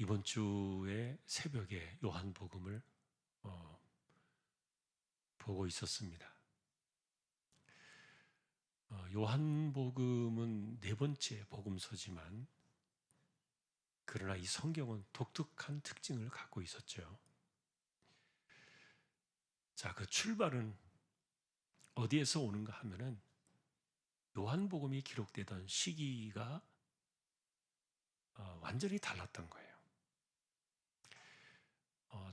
이번 주에 새벽에 요한복음을 보고 있었습니다. 요한복음은 네 번째 복음서지만 그러나 이 성경은 독특한 특징을 갖고 있었죠. 자, 그 출발은 어디에서 오는가 하면은 요한복음이 기록되던 시기가 완전히 달랐던 거예요.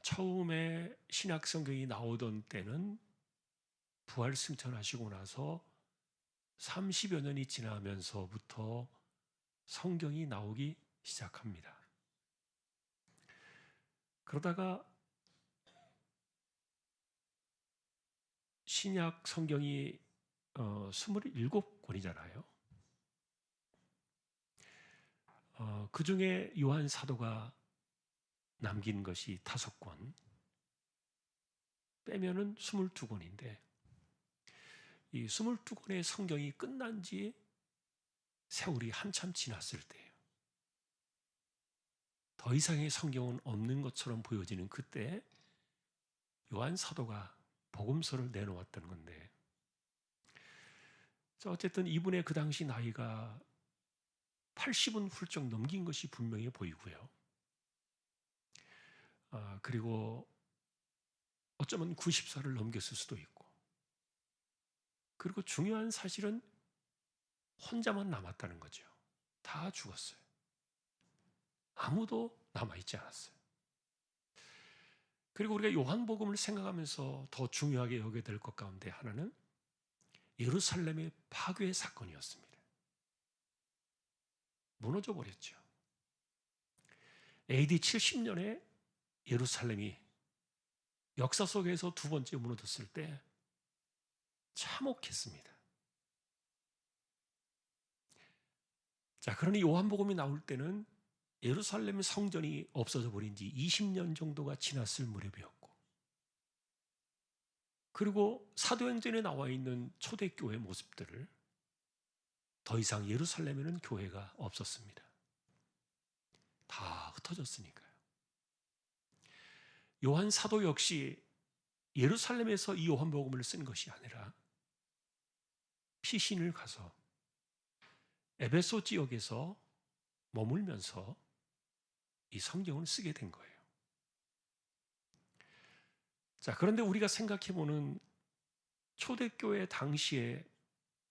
처음에 신약 성경이 나오던 때는 부활 승천하시고 나서 30여 년이 지나면서부터 성경이 나오기 시작합니다. 그러다가 신약 성경이 27권이잖아요. 그 중에 요한 사도가 남긴 것이 5권, 빼면은 22권인데 이 22권의 성경이 끝난 지 세월이 한참 지났을 때예요. 더 이상의 성경은 없는 것처럼 보여지는 그때 요한 사도가 복음서를 내놓았던 건데, 어쨌든 이분의 그 당시 나이가 80은 훌쩍 넘긴 것이 분명해 보이고요. 그리고 어쩌면 90살을 넘겼을 수도 있고, 그리고 중요한 사실은 혼자만 남았다는 거죠. 다 죽었어요. 아무도 남아있지 않았어요. 그리고 우리가 요한복음을 생각하면서 더 중요하게 여겨야 될 것 가운데 하나는 예루살렘의 파괴 사건이었습니다. 무너져 버렸죠. AD 70년에 예루살렘이 역사 속에서 두 번째 무너졌을 때 참혹했습니다. 자, 그러니 요한복음이 나올 때는 예루살렘 성전이 없어져 버린 지 20년 정도가 지났을 무렵이었고, 그리고 사도행전에 나와 있는 초대교회 모습들을 더 이상 예루살렘에는 교회가 없었습니다. 다 흩어졌으니까요. 요한 사도 역시 예루살렘에서 이 요한복음을 쓴 것이 아니라 피신을 가서 에베소 지역에서 머물면서 이 성경을 쓰게 된 거예요. 자, 그런데 우리가 생각해보는 초대교회 당시의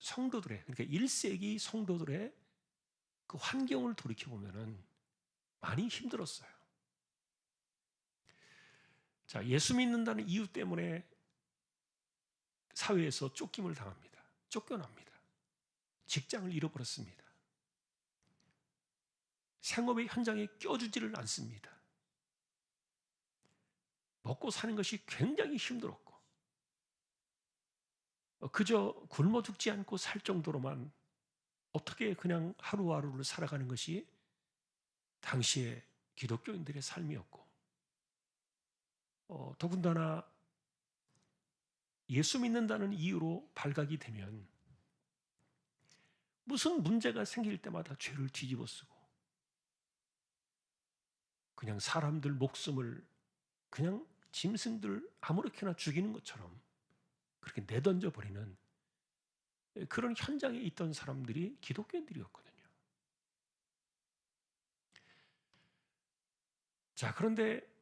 성도들의, 그러니까 1세기 성도들의 그 환경을 돌이켜보면은 많이 힘들었어요. 자, 예수 믿는다는 이유 때문에 사회에서 쫓김을 당합니다. 쫓겨납니다. 직장을 잃어버렸습니다. 생업의 현장에 껴주지를 않습니다. 먹고 사는 것이 굉장히 힘들었고, 그저 굶어 죽지 않고 살 정도로만 어떻게 그냥 하루하루를 살아가는 것이 당시의 기독교인들의 삶이었고, 더군다나 예수 믿는다는 이유로 발각이 되면 무슨 문제가 생길 때마다 죄를 뒤집어 쓰고 그냥 사람들 목숨을 그냥 짐승들 아무렇게나 죽이는 것처럼 그렇게 내던져 버리는 그런 현장에 있던 사람들이 기독교인들이었거든요. 자, 그런데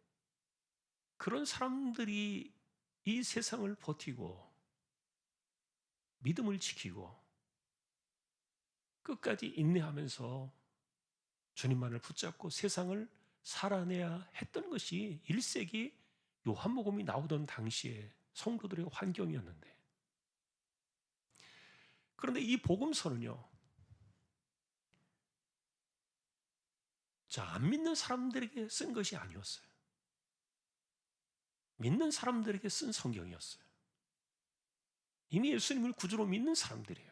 그런 사람들이 이 세상을 버티고 믿음을 지키고 끝까지 인내하면서 주님만을 붙잡고 세상을 살아내야 했던 것이 1세기 요한복음이 나오던 당시의 성도들의 환경이었는데, 그런데 이 복음서는요, 자, 안 믿는 사람들에게 쓴 것이 아니었어요. 믿는 사람들에게 쓴 성경이었어요. 이미 예수님을 구주로 믿는 사람들이에요.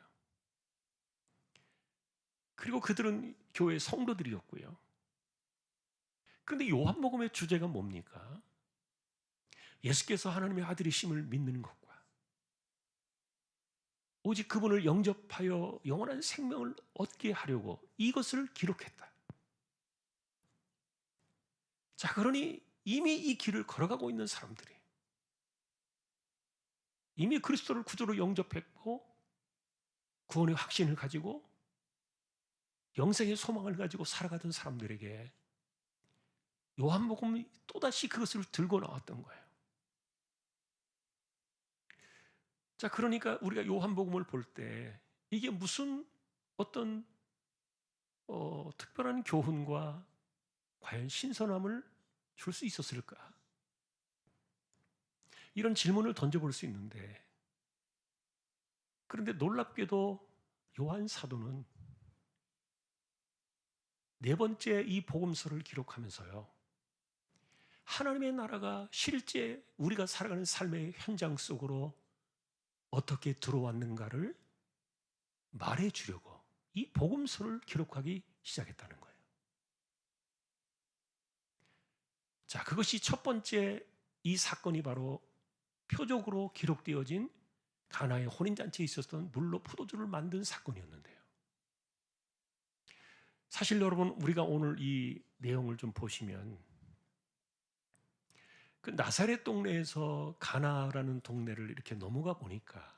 그리고 그들은 교회 성도들이었고요. 그런데 요한복음의 주제가 뭡니까? 예수께서 하나님의 아들이심을 믿는 것과 오직 그분을 영접하여 영원한 생명을 얻게 하려고 이것을 기록했다. 자, 그러니 이미 이 길을 걸어가고 있는 사람들이 이미 그리스도를 구주로 영접했고 구원의 확신을 가지고 영생의 소망을 가지고 살아가던 사람들에게 요한복음이 또다시 그것을 들고 나왔던 거예요. 자, 그러니까 우리가 요한복음을 볼 때 이게 무슨 어떤 특별한 교훈과 과연 신선함을 줄 수 있었을까? 이런 질문을 던져볼 수 있는데, 그런데 놀랍게도 요한 사도는 네 번째 이 복음서를 기록하면서요, 하나님의 나라가 실제 우리가 살아가는 삶의 현장 속으로 어떻게 들어왔는가를 말해주려고 이 복음서를 기록하기 시작했다는 거예요. 자, 그것이 첫 번째 이 사건이 바로 표적으로 기록되어진 가나의 혼인잔치에 있었던 물로 포도주를 만든 사건이었는데요. 사실 여러분, 우리가 오늘 이 내용을 좀 보시면 그 나사렛 동네에서 가나라는 동네를 이렇게 넘어가 보니까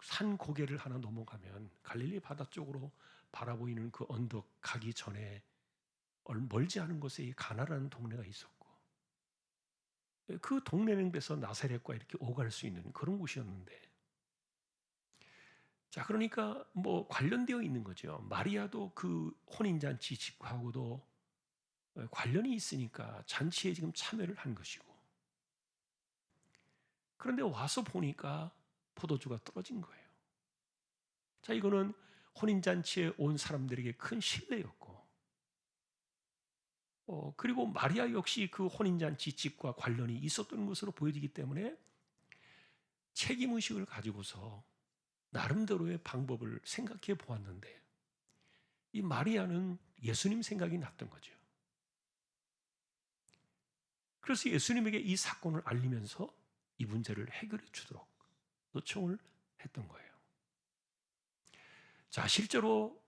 산 고개를 하나 넘어가면 갈릴리 바다 쪽으로 바라보이는 그 언덕 가기 전에 멀지 않은 곳에 이 가나라는 동네가 있었고, 그 동네는 그래서 나사렛과 이렇게 오갈 수 있는 그런 곳이었는데, 자, 그러니까 뭐 관련되어 있는 거죠. 마리아도 그 혼인잔치 집하고도 관련이 있으니까 잔치에 지금 참여를 한 것이고, 그런데 와서 보니까 포도주가 떨어진 거예요. 자, 이거는 혼인잔치에 온 사람들에게 큰 신뢰였고, 그리고 마리아 역시 그 혼인잔치 집과 관련이 있었던 것으로 보여지기 때문에 책임의식을 가지고서 나름대로의 방법을 생각해 보았는데, 이 마리아는 예수님 생각이 났던 거죠. 그래서 예수님에게 이 사건을 알리면서 이 문제를 해결해 주도록 요청을 했던 거예요. 자, 실제로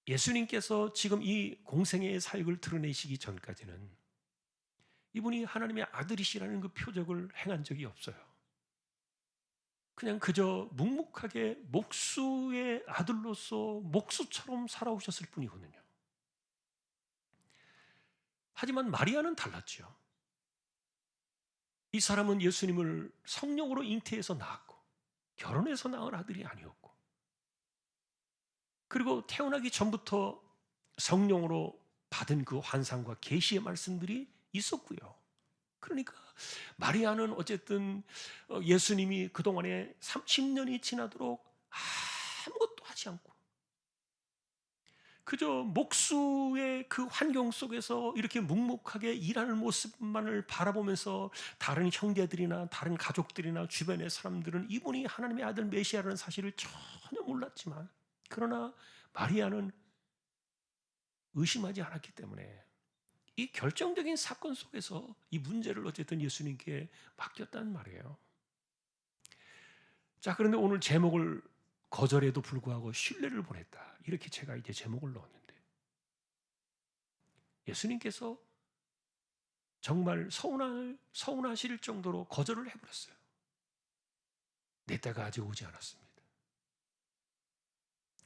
예수님께서 지금 이 공생애의 사역을 드러내시기 전까지는 이분이 하나님의 아들이시라는 그 표적을 행한 적이 없어요. 그냥 그저 묵묵하게 목수의 아들로서 목수처럼 살아오셨을 뿐이거든요. 하지만 마리아는 달랐죠. 이 사람은 예수님을 성령으로 잉태해서 낳았고 결혼해서 낳은 아들이 아니었고, 그리고 태어나기 전부터 성령으로 받은 그 환상과 계시의 말씀들이 있었고요. 그러니까 마리아는 어쨌든 예수님이 그동안에 30년이 지나도록 아무것도 하지 않고 그저 목수의 그 환경 속에서 이렇게 묵묵하게 일하는 모습만을 바라보면서 다른 형제들이나 다른 가족들이나 주변의 사람들은 이분이 하나님의 아들 메시아라는 사실을 전혀 몰랐지만, 그러나 마리아는 의심하지 않았기 때문에 이 결정적인 사건 속에서 이 문제를 어쨌든 예수님께 맡겼단 말이에요. 자, 그런데 오늘 제목을 거절에도 불구하고 신뢰를 보냈다, 이렇게 제가 이제 제목을 넣었는데, 예수님께서 정말 서운하실 정도로 거절을 해버렸어요. 내 때가 아직 오지 않았습니다.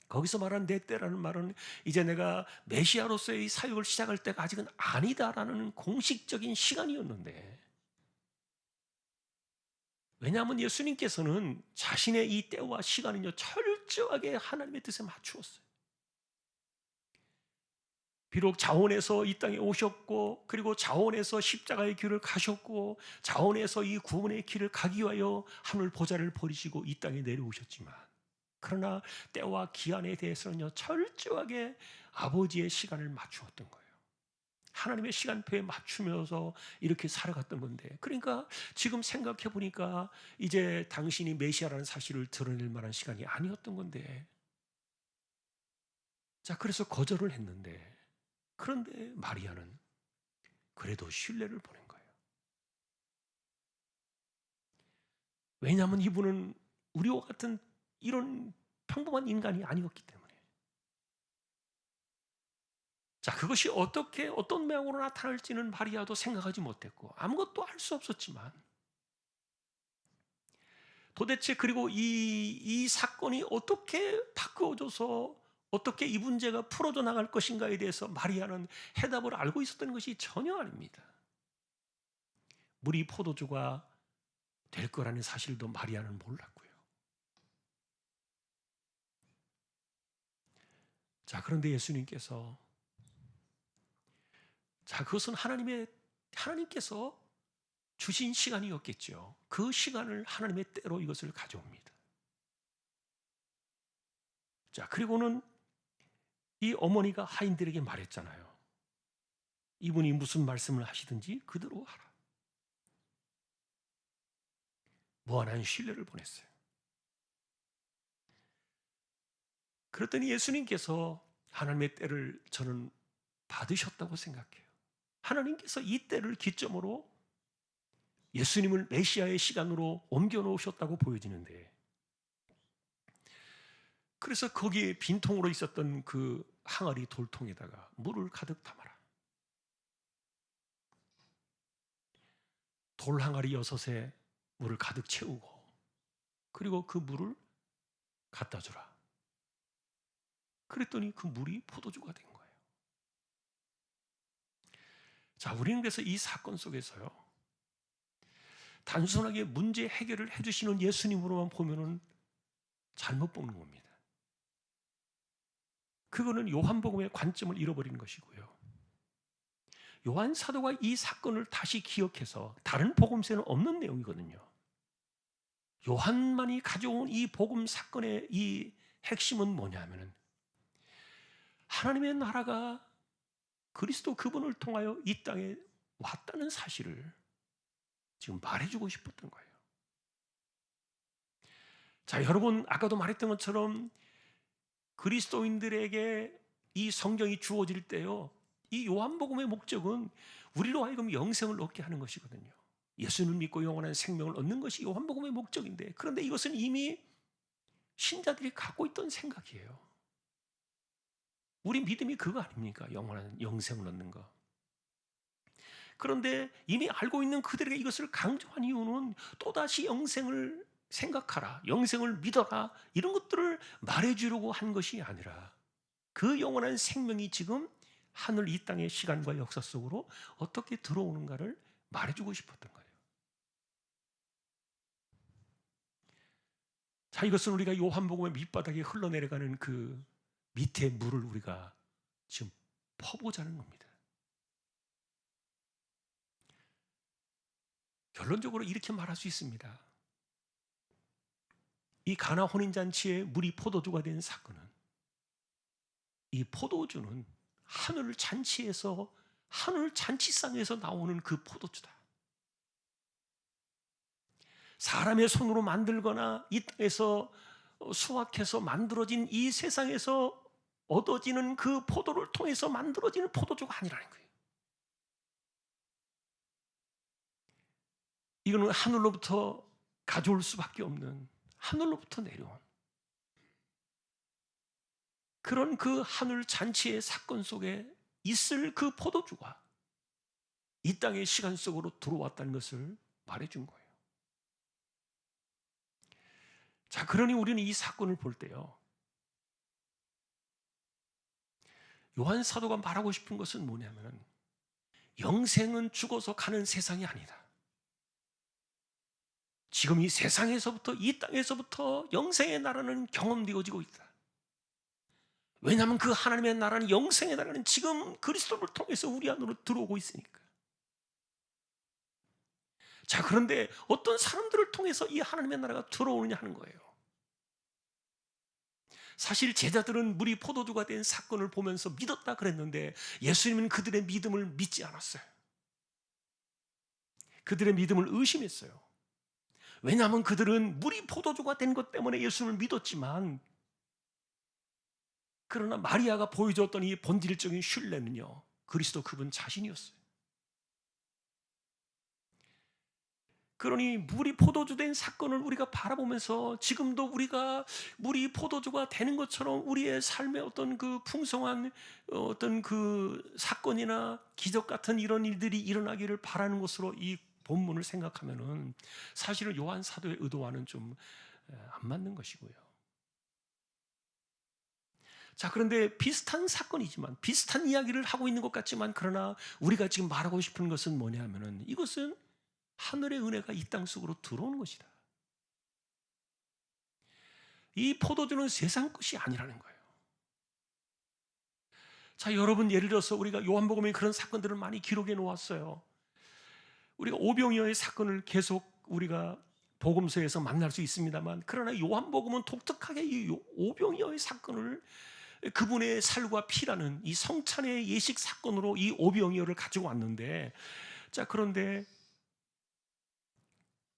거기서 말한 내 때라는 말은 이제 내가 메시아로서의 사역을 시작할 때가 아직은 아니다라는 공식적인 시간이었는데, 왜냐하면 예수님께서는 자신의 이 때와 시간은요 철저하게 하나님의 뜻에 맞추었어요. 비록 자원에서 이 땅에 오셨고, 그리고 자원에서 십자가의 길을 가셨고, 자원에서 이 구원의 길을 가기 위하여 하늘 보좌를 버리시고 이 땅에 내려오셨지만, 그러나 때와 기한에 대해서는요 철저하게 아버지의 시간을 맞추었던 거예요. 하나님의 시간표에 맞추면서 이렇게 살아갔던 건데, 그러니까 지금 생각해 보니까 이제 당신이 메시아라는 사실을 드러낼 만한 시간이 아니었던 건데, 자, 그래서 거절을 했는데, 그런데 마리아는 그래도 신뢰를 보낸 거예요. 왜냐하면 이분은 우리와 같은 이런 평범한 인간이 아니었기 때문에. 자, 그것이 어떻게 어떤 모양으로 나타날지는 마리아도 생각하지 못했고 아무것도 알 수 없었지만, 도대체 그리고 이 사건이 어떻게 바꾸어져서 어떻게 이 문제가 풀어져 나갈 것인가에 대해서 마리아는 해답을 알고 있었던 것이 전혀 아닙니다. 물이 포도주가 될 거라는 사실도 마리아는 몰랐고요. 자, 그런데 예수님께서, 자, 그것은 하나님께서 주신 시간이었겠죠. 그 시간을 하나님의 때로 이것을 가져옵니다. 자, 그리고는 이 어머니가 하인들에게 말했잖아요. 이분이 무슨 말씀을 하시든지 그대로 하라. 무한한 신뢰를 보냈어요. 그랬더니 예수님께서 하나님의 때를 저는 받으셨다고 생각해요. 하나님께서 이 때를 기점으로 예수님을 메시아의 시간으로 옮겨 놓으셨다고 보여지는데, 그래서 거기에 빈통으로 있었던 그 항아리 돌통에다가 물을 가득 담아라. 돌 항아리 6에 물을 가득 채우고, 그리고 그 물을 갖다 주라. 그랬더니 그 물이 포도주가 된 거예요. 자, 우리는 그래서 이 사건 속에서요, 단순하게 문제 해결을 해주시는 예수님으로만 보면은 잘못 보는 겁니다. 그거는 요한복음의 관점을 잃어버리는 것이고요. 요한 사도가 이 사건을 다시 기억해서, 다른 복음서에는 없는 내용이거든요. 요한만이 가져온 이 복음 사건의 이 핵심은 뭐냐면은, 하나님의 나라가 그리스도 그분을 통하여 이 땅에 왔다는 사실을 지금 말해주고 싶었던 거예요. 자, 여러분, 아까도 말했던 것처럼 그리스도인들에게 이 성경이 주어질 때요, 이 요한복음의 목적은 우리로 하여금 영생을 얻게 하는 것이거든요. 예수님을 믿고 영원한 생명을 얻는 것이 요한복음의 목적인데, 그런데 이것은 이미 신자들이 갖고 있던 생각이에요. 우리 믿음이 그거 아닙니까? 영원한 영생을 얻는 거. 그런데 이미 알고 있는 그들에게 이것을 강조한 이유는 또다시 영생을 생각하라, 영생을 믿어라, 이런 것들을 말해주려고 한 것이 아니라, 그 영원한 생명이 지금 하늘 이 땅의 시간과 역사 속으로 어떻게 들어오는가를 말해주고 싶었던 거예요. 자, 이것은 우리가 요한복음의 밑바닥에 흘러내려가는 그 밑에 물을 우리가 지금 퍼보자는 겁니다. 결론적으로 이렇게 말할 수 있습니다. 이 가나 혼인잔치에 물이 포도주가 된 사건은, 이 포도주는 하늘 잔치에서, 하늘 잔치상에서 나오는 그 포도주다. 사람의 손으로 만들거나 이 땅에서 수확해서 만들어진 이 세상에서 얻어지는 그 포도를 통해서 만들어지는 포도주가 아니라는 거예요. 이거는 하늘로부터 가져올 수밖에 없는, 하늘로부터 내려온 그런 그 하늘 잔치의 사건 속에 있을 그 포도주가 이 땅의 시간 속으로 들어왔다는 것을 말해준 거예요. 자, 그러니 우리는 이 사건을 볼 때요, 요한 사도가 말하고 싶은 것은 뭐냐면, 영생은 죽어서 가는 세상이 아니다. 지금 이 세상에서부터, 이 땅에서부터 영생의 나라는 경험되어지고 있다. 왜냐하면 그 하나님의 나라는, 영생의 나라는 지금 그리스도를 통해서 우리 안으로 들어오고 있으니까. 자, 그런데 어떤 사람들을 통해서 이 하나님의 나라가 들어오느냐 하는 거예요. 사실 제자들은 물이 포도주가 된 사건을 보면서 믿었다 그랬는데, 예수님은 그들의 믿음을 믿지 않았어요. 그들의 믿음을 의심했어요. 왜냐하면 그들은 물이 포도주가 된 것 때문에 예수님을 믿었지만, 그러나 마리아가 보여줬던 이 본질적인 신뢰는요, 그리스도 그분 자신이었어요. 그러니 물이 포도주 된 사건을 우리가 바라보면서 지금도 우리가 물이 포도주가 되는 것처럼 우리의 삶의 어떤 그 풍성한 어떤 그 사건이나 기적 같은 이런 일들이 일어나기를 바라는 것으로 이 본문을 생각하면은 사실은 요한 사도의 의도와는 좀 안 맞는 것이고요. 자, 그런데 비슷한 사건이지만 비슷한 이야기를 하고 있는 것 같지만 그러나 우리가 지금 말하고 싶은 것은 뭐냐면은 이것은 하늘의 은혜가 이 땅 속으로 들어오는 것이다. 이 포도주는 세상 것이 아니라는 거예요. 자, 여러분 예를 들어서 우리가 요한복음에 그런 사건들을 많이 기록해 놓았어요. 우리가 오병이어의 사건을 계속 우리가 복음서에서 만날 수 있습니다만 그러나 요한복음은 독특하게 이 오병이어의 사건을 그분의 살과 피라는 이 성찬의 예식 사건으로 이 오병이어를 가지고 왔는데 자, 그런데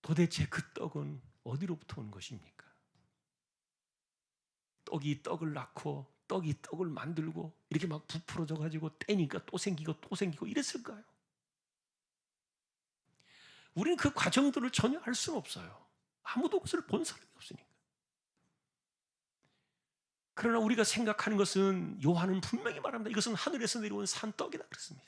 도대체 그 떡은 어디로부터 온 것입니까? 떡이 떡을 낳고 떡이 떡을 만들고 이렇게 막 부풀어져 가지고 떼니까 또 생기고 또 생기고 이랬을까요? 우리는 그 과정들을 전혀 알 수는 없어요. 아무도 그것을 본 사람이 없으니까. 그러나 우리가 생각하는 것은 요한은 분명히 말합니다. 이것은 하늘에서 내려온 산떡이다 그랬습니다.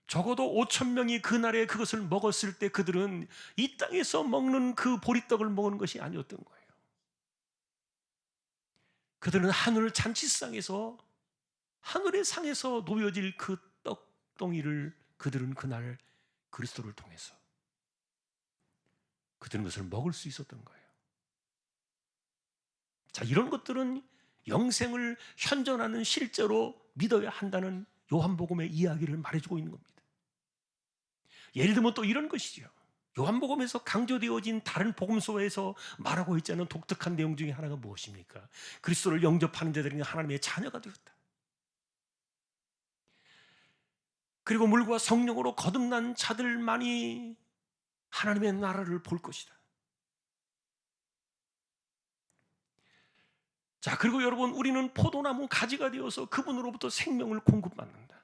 적어도 5천 명이 그날에 그것을 먹었을 때 그들은 이 땅에서 먹는 그 보리떡을 먹은 것이 아니었던 거예요. 그들은 하늘 잔치상에서 하늘의 상에서 놓여질 그 떡덩이를 그들은 그날 그리스도를 통해서 그들은 것을 먹을 수 있었던 거예요. 자, 이런 것들은 영생을 현존하는 실제로 믿어야 한다는 요한복음의 이야기를 말해주고 있는 겁니다. 예를 들면 또 이런 것이죠. 요한복음에서 강조되어진 다른 복음서에서 말하고 있지 않은 독특한 내용 중에 하나가 무엇입니까? 그리스도를 영접하는 자들이 하나님의 자녀가 되었다. 그리고 물과 성령으로 거듭난 자들만이 하나님의 나라를 볼 것이다. 자, 그리고 여러분, 우리는 포도나무 가지가 되어서 그분으로부터 생명을 공급받는다.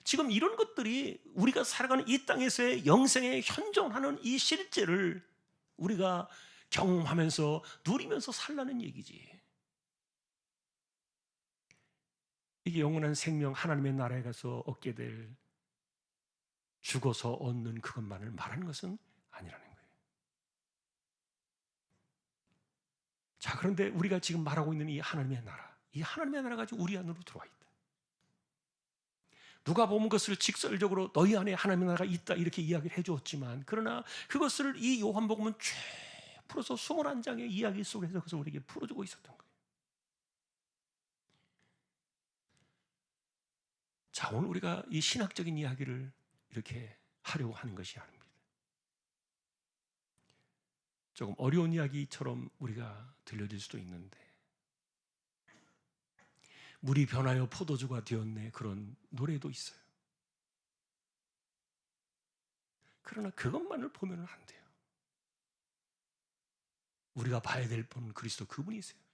지금 이런 것들이 우리가 살아가는 이 땅에서의 영생에 현존하는 이 실제를 우리가 경험하면서 누리면서 살라는 얘기지. 이게 영원한 생명 하나님의 나라에 가서 얻게 될 죽어서 얻는 그것만을 말하는 것은 아니라는 거예요. 자, 그런데 우리가 지금 말하고 있는 이 하나님의 나라, 이 하나님의 나라가 지금 우리 안으로 들어와 있다. 누가 보면 그것을 직설적으로 너희 안에 하나님의 나라가 있다 이렇게 이야기를 해주었지만 그러나 그것을 이 요한복음은 쭉 풀어서 21장의 이야기 속에서 그것을 우리에게 풀어주고 있었던 거예요. 자, 오늘 우리가 이 신학적인 이야기를 이렇게 하려고 하는 것이 아닙니다. 조금 어려운 이야기처럼 우리가 들려질 수도 있는데 물이 변하여 포도주가 되었네 그런 노래도 있어요. 그러나 그것만을 보면 안 돼요. 우리가 봐야 될 분은 그리스도 그분이세요.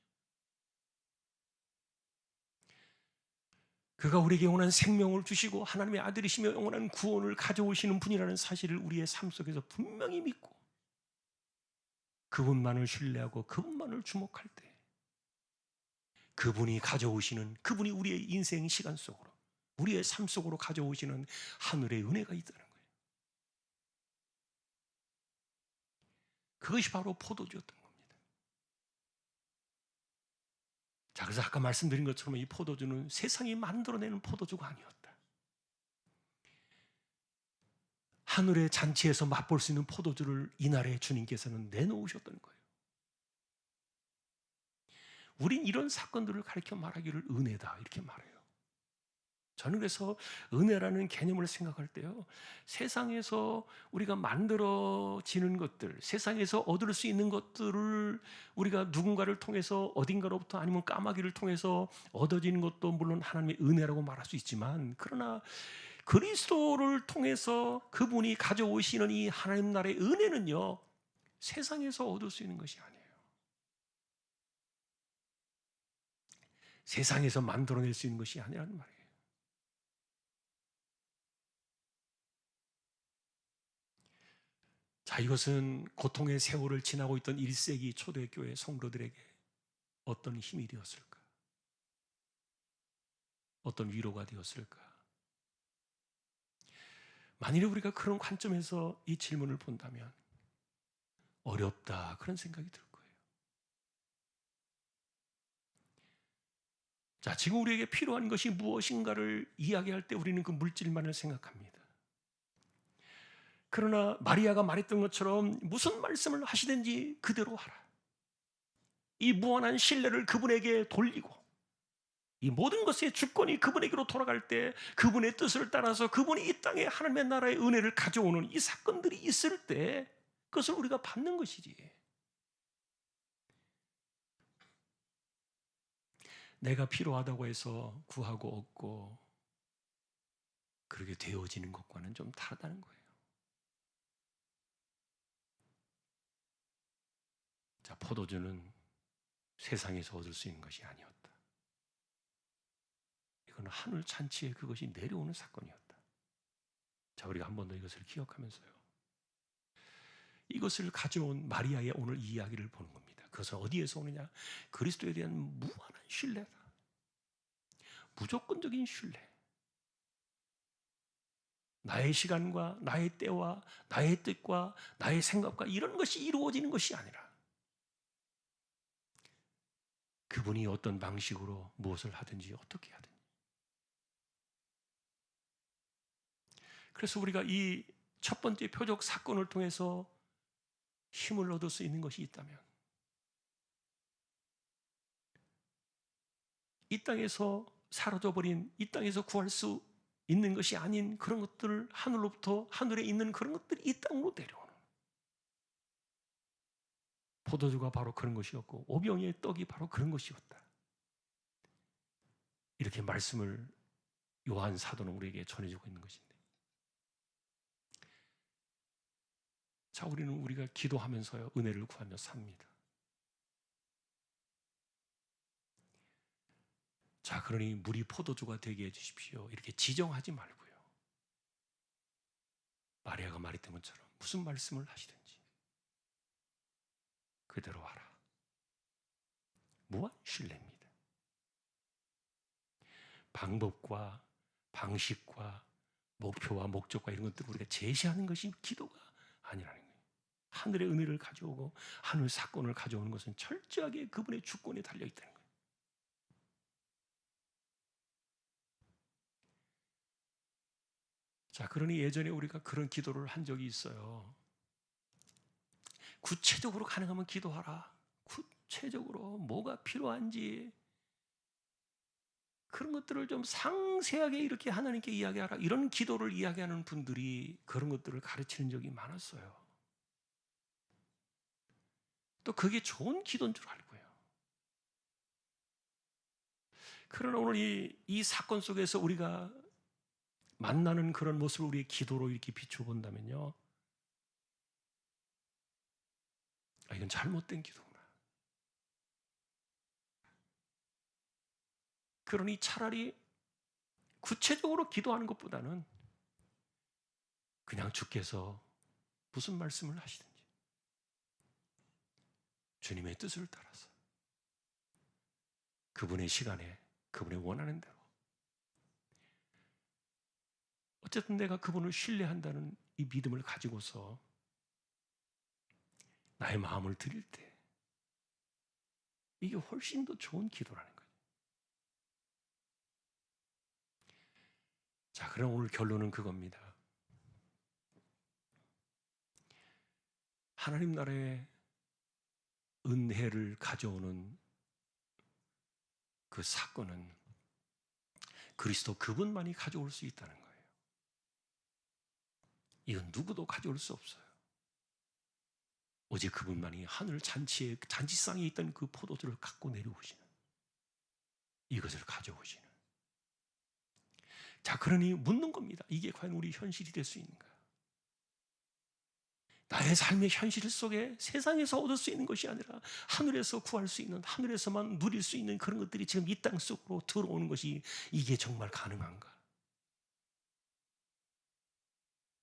그가 우리에게 영원한 생명을 주시고 하나님의 아들이시며 영원한 구원을 가져오시는 분이라는 사실을 우리의 삶 속에서 분명히 믿고 그분만을 신뢰하고 그분만을 주목할 때 그분이 가져오시는 그분이 우리의 인생 시간 속으로 우리의 삶 속으로 가져오시는 하늘의 은혜가 있다는 거예요. 그것이 바로 포도주였던 겁니다. 자, 그래서 아까 말씀드린 것처럼 이 포도주는 세상이 만들어내는 포도주가 아니었다. 하늘의 잔치에서 맛볼 수 있는 포도주를 이날에 주님께서는 내놓으셨던 거예요. 우린 이런 사건들을 가르쳐 말하기를 은혜다 이렇게 말해요. 저는 그래서 은혜라는 개념을 생각할 때요, 세상에서 우리가 만들어지는 것들, 세상에서 얻을 수 있는 것들을 우리가 누군가를 통해서 어딘가로부터 아니면 까마귀를 통해서 얻어지는 것도 물론 하나님의 은혜라고 말할 수 있지만, 그러나 그리스도를 통해서 그분이 가져오시는 이 하나님 나라의 은혜는요, 세상에서 얻을 수 있는 것이 아니에요. 세상에서 만들어낼 수 있는 것이 아니라는 말이에요. 자, 이것은 고통의 세월을 지나고 있던 1세기 초대교회 성도들에게 어떤 힘이 되었을까? 어떤 위로가 되었을까? 만일에 우리가 그런 관점에서 이 질문을 본다면 어렵다, 그런 생각이 들 거예요. 자, 지금 우리에게 필요한 것이 무엇인가를 이야기할 때 우리는 그 물질만을 생각합니다. 그러나 마리아가 말했던 것처럼 무슨 말씀을 하시든지 그대로 하라. 이 무한한 신뢰를 그분에게 돌리고 이 모든 것의 주권이 그분에게로 돌아갈 때 그분의 뜻을 따라서 그분이 이 땅에 하나님의 나라의 은혜를 가져오는 이 사건들이 있을 때 그것을 우리가 받는 것이지. 내가 필요하다고 해서 구하고 얻고 그렇게 되어지는 것과는 좀 다르다는 거예요. 자, 포도주는 세상에서 얻을 수 있는 것이 아니었다. 이건 하늘 잔치에 그것이 내려오는 사건이었다. 자, 우리가 한 번 더 이것을 기억하면서요. 이것을 가져온 마리아의 오늘 이야기를 보는 겁니다. 그것은 어디에서 오느냐? 그리스도에 대한 무한한 신뢰다. 무조건적인 신뢰. 나의 시간과 나의 때와 나의 뜻과 나의 생각과 이런 것이 이루어지는 것이 아니라 그분이 어떤 방식으로 무엇을 하든지 어떻게 하든지. 그래서 우리가 이 첫 번째 표적 사건을 통해서 힘을 얻을 수 있는 것이 있다면 이 땅에서 사라져버린, 이 땅에서 구할 수 있는 것이 아닌 그런 것들을 하늘로부터, 하늘에 있는 그런 것들이 이 땅으로 내려오는, 포도주가 바로 그런 것이었고 오병이의 떡이 바로 그런 것이었다. 이렇게 말씀을 요한 사도는 우리에게 전해주고 있는 것인데, 자, 우리는 우리가 기도하면서요 은혜를 구하며 삽니다. 자, 그러니 물이 포도주가 되게 해주십시오. 이렇게 지정하지 말고요. 마리아가 말했던 것처럼 무슨 말씀을 하시든지 그대로 하라. 무한 신뢰입니다. 방법과 방식과 목표와 목적과 이런 것들을 우리가 제시하는 것이 기도가 아니라는 거예요. 하늘의 은혜를 가져오고 하늘 사건을 가져오는 것은 철저하게 그분의 주권에 달려있다는 거예요. 자, 그러니 예전에 우리가 그런 기도를 한 적이 있어요. 구체적으로 가능하면 기도하라. 구체적으로 뭐가 필요한지 그런 것들을 좀 상세하게 이렇게 하나님께 이야기하라. 이런 기도를 이야기하는 분들이 그런 것들을 가르치는 적이 많았어요. 또 그게 좋은 기도인 줄 알고요. 그러나 오늘 이 사건 속에서 우리가 만나는 그런 모습을 우리의 기도로 이렇게 비춰본다면요, 아, 이건 잘못된 기도구나. 그러니 차라리 구체적으로 기도하는 것보다는 그냥 주께서 무슨 말씀을 하시든지 주님의 뜻을 따라서 그분의 시간에 그분의 원하는 대로, 어쨌든 내가 그분을 신뢰한다는 이 믿음을 가지고서 나의 마음을 드릴 때 이게 훨씬 더 좋은 기도라는 거예요. 자, 그럼 오늘 결론은 그겁니다. 하나님 나라의 은혜를 가져오는 그 사건은 그리스도 그분만이 가져올 수 있다는 거예요. 이건 누구도 가져올 수 없어요. 오직 그분만이 하늘 잔치에, 잔치상에 있던 그 포도주를 갖고 내려오시는, 이것을 가져오시는. 자, 그러니 묻는 겁니다. 이게 과연 우리 현실이 될 수 있는가? 나의 삶의 현실 속에 세상에서 얻을 수 있는 것이 아니라 하늘에서 구할 수 있는, 하늘에서만 누릴 수 있는 그런 것들이 지금 이 땅 속으로 들어오는 것이 이게 정말 가능한가?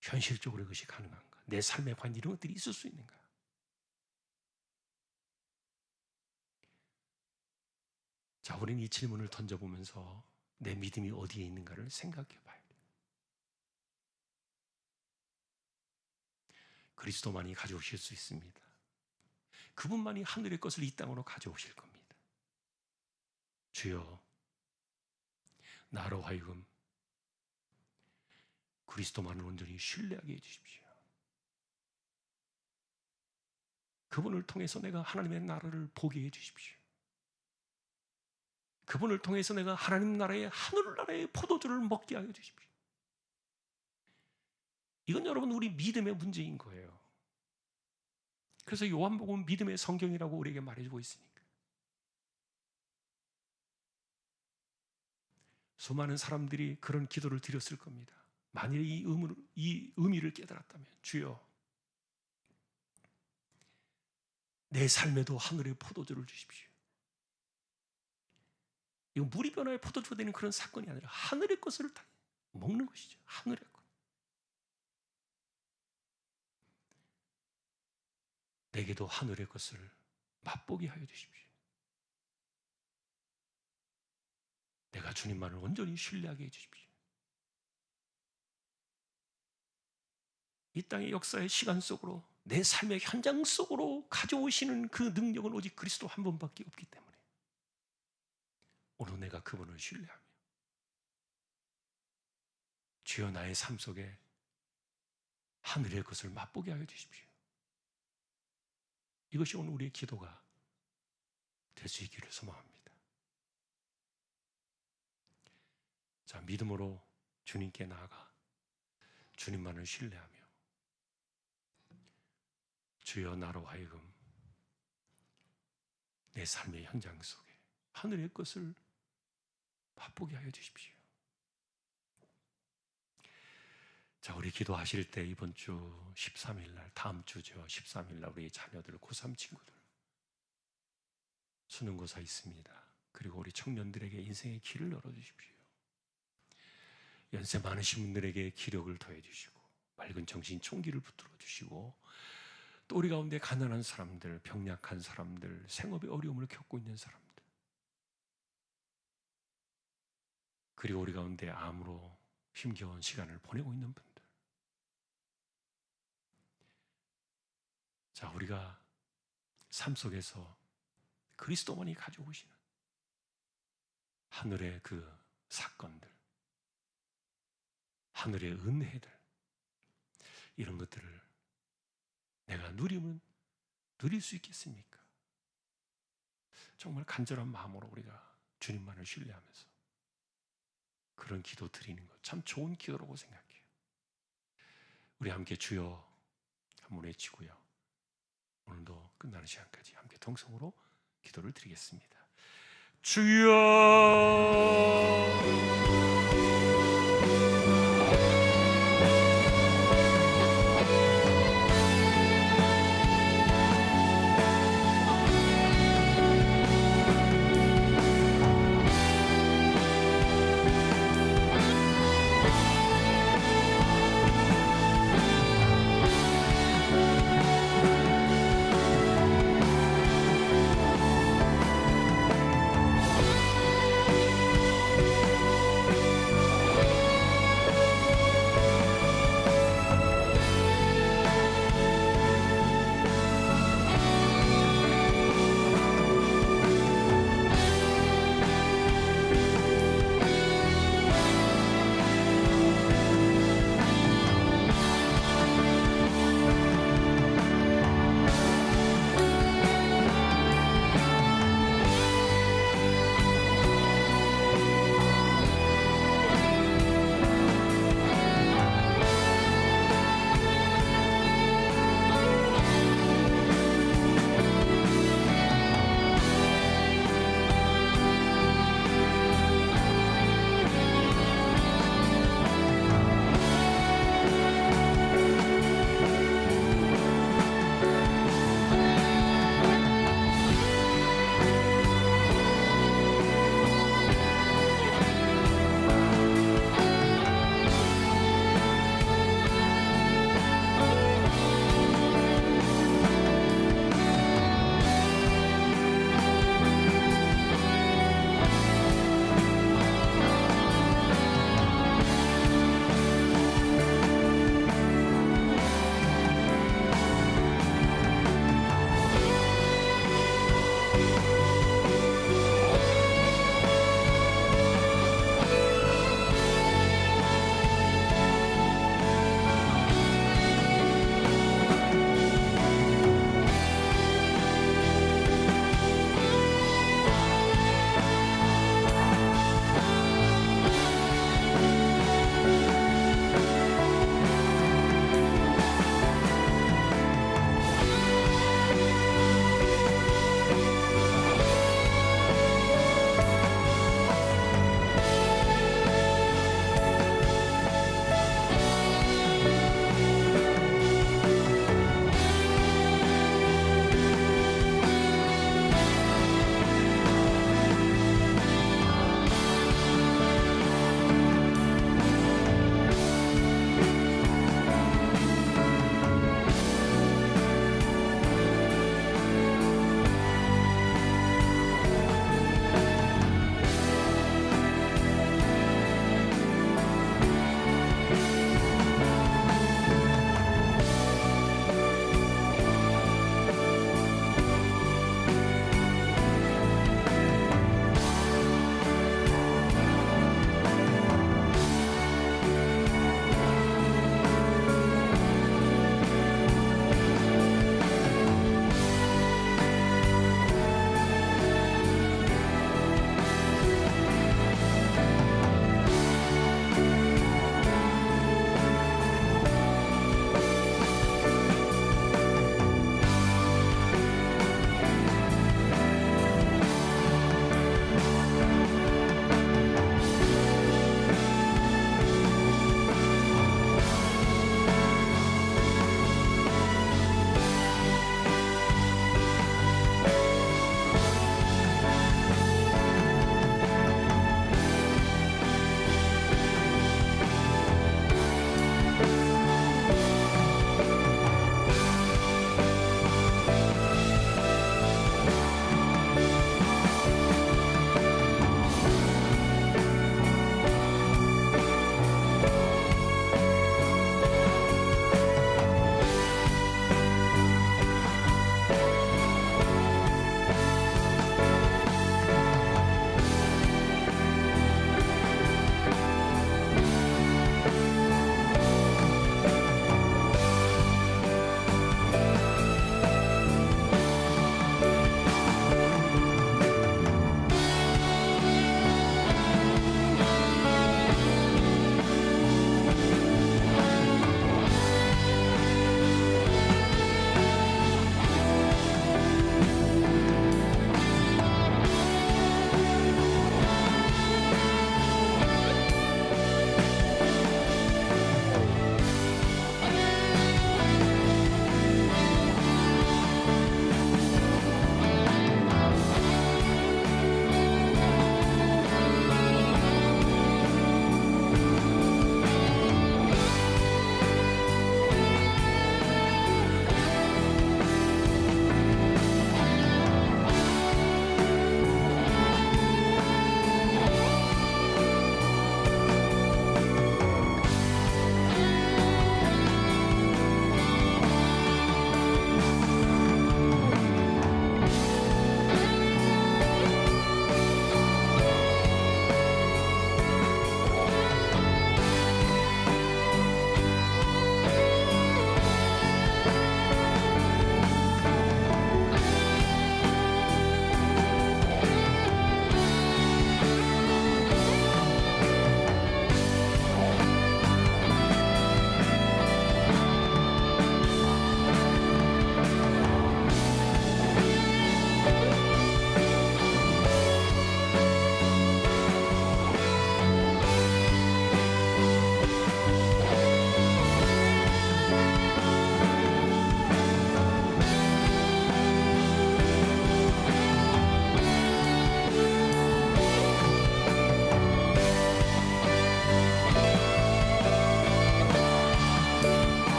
현실적으로 그것이 가능한가? 내 삶에 과연 이런 것들이 있을 수 있는가? 자, 우리는 이 질문을 던져보면서 내 믿음이 어디에 있는가를 생각해 봐야 돼요. 그리스도만이 가져오실 수 있습니다. 그분만이 하늘의 것을 이 땅으로 가져오실 겁니다. 주여, 나로 하여금 그리스도만을 온전히 신뢰하게 해주십시오. 그분을 통해서 내가 하나님의 나라를 보게 해주십시오. 그분을 통해서 내가 하나님 나라의 하늘나라의 포도주를 먹게 하여 주십시오. 이건 여러분 우리 믿음의 문제인 거예요. 그래서 요한복음 믿음의 성경이라고 우리에게 말해주고 있으니까. 수많은 사람들이 그런 기도를 드렸을 겁니다. 만일 이 의미를 깨달았다면, 주여, 내 삶에도 하늘의 포도주를 주십시오. 이건 물이 변화의 포도주가 되는 그런 사건이 아니라 하늘의 것을 다 먹는 것이죠. 하늘의 것. 내게도 하늘의 것을 맛보게 하여 주십시오. 내가 주님만을 온전히 신뢰하게 해 주십시오. 이 땅의 역사의 시간 속으로, 내 삶의 현장 속으로 가져오시는 그 능력은 오직 그리스도 한 분밖에 없기 때문에 오늘 내가 그분을 신뢰하며 주여, 나의 삶 속에 하늘의 것을 맛보게 하여 주십시오. 이것이 오늘 우리의 기도가 될 수 있기를 소망합니다. 자, 믿음으로 주님께 나아가 주님만을 신뢰하며 주여, 나로 하여금 내 삶의 현장 속에 하늘의 것을 맛보게 하여 주십시오. 자, 우리 기도하실 때 이번 주 13일 날, 다음 주죠, 13일 날 우리 자녀들, 고3 친구들 수능고사 있습니다. 그리고 우리 청년들에게 인생의 길을 열어주십시오. 연세 많으신 분들에게 기력을 더해주시고 맑은 정신 총기를 붙들어 주시고, 또 우리 가운데 가난한 사람들, 병약한 사람들, 생업의 어려움을 겪고 있는 사람들, 그리고 우리 가운데 암으로 힘겨운 시간을 보내고 있는 분들, 자, 우리가 삶 속에서 그리스도만이 가져오시는 하늘의 그 사건들, 하늘의 은혜들, 이런 것들을 내가 누리면 누릴 수 있겠습니까? 정말 간절한 마음으로 우리가 주님만을 신뢰하면서 그런 기도 드리는 것 참 좋은 기도라고 생각해요. 우리 함께 주여 한번 외치고요, 오늘도 끝나는 시간까지 함께 동성으로 기도를 드리겠습니다. 주여,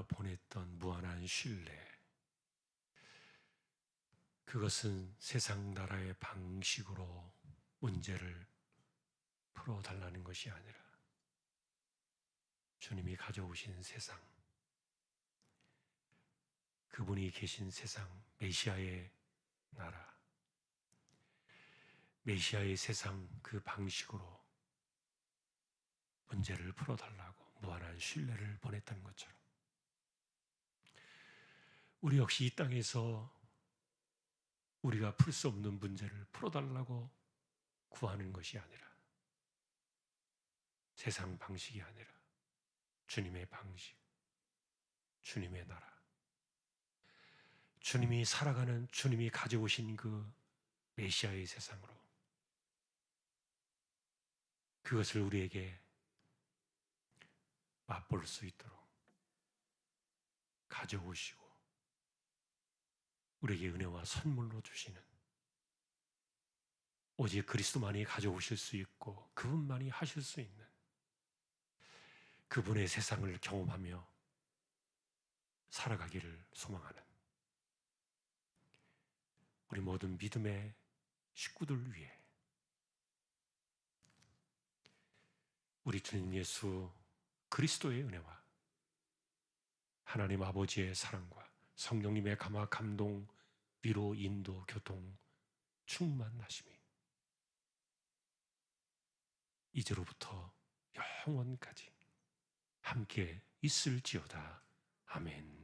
우리가 보냈던 무한한 신뢰, 그것은 세상 나라의 방식으로 문제를 풀어달라는 것이 아니라 주님이 가져오신 세상, 그분이 계신 세상, 메시아의 나라, 메시아의 세상 그 방식으로 문제를 풀어달라고 무한한 신뢰를 보냈다는 것처럼 우리 역시 이 땅에서 우리가 풀 수 없는 문제를 풀어달라고 구하는 것이 아니라 세상 방식이 아니라 주님의 방식, 주님의 나라, 주님이 살아가는, 주님이 가져오신 그 메시아의 세상으로 그것을 우리에게 맛볼 수 있도록 가져오시고 우리에게 은혜와 선물로 주시는, 오직 그리스도만이 가져오실 수 있고 그분만이 하실 수 있는 그분의 세상을 경험하며 살아가기를 소망하는 우리 모든 믿음의 식구들 위해 우리 주님 예수 그리스도의 은혜와 하나님 아버지의 사랑과 성령님의 감화, 감동, 위로, 인도, 교통, 충만하심이 이제로부터 영원까지 함께 있을지어다. 아멘.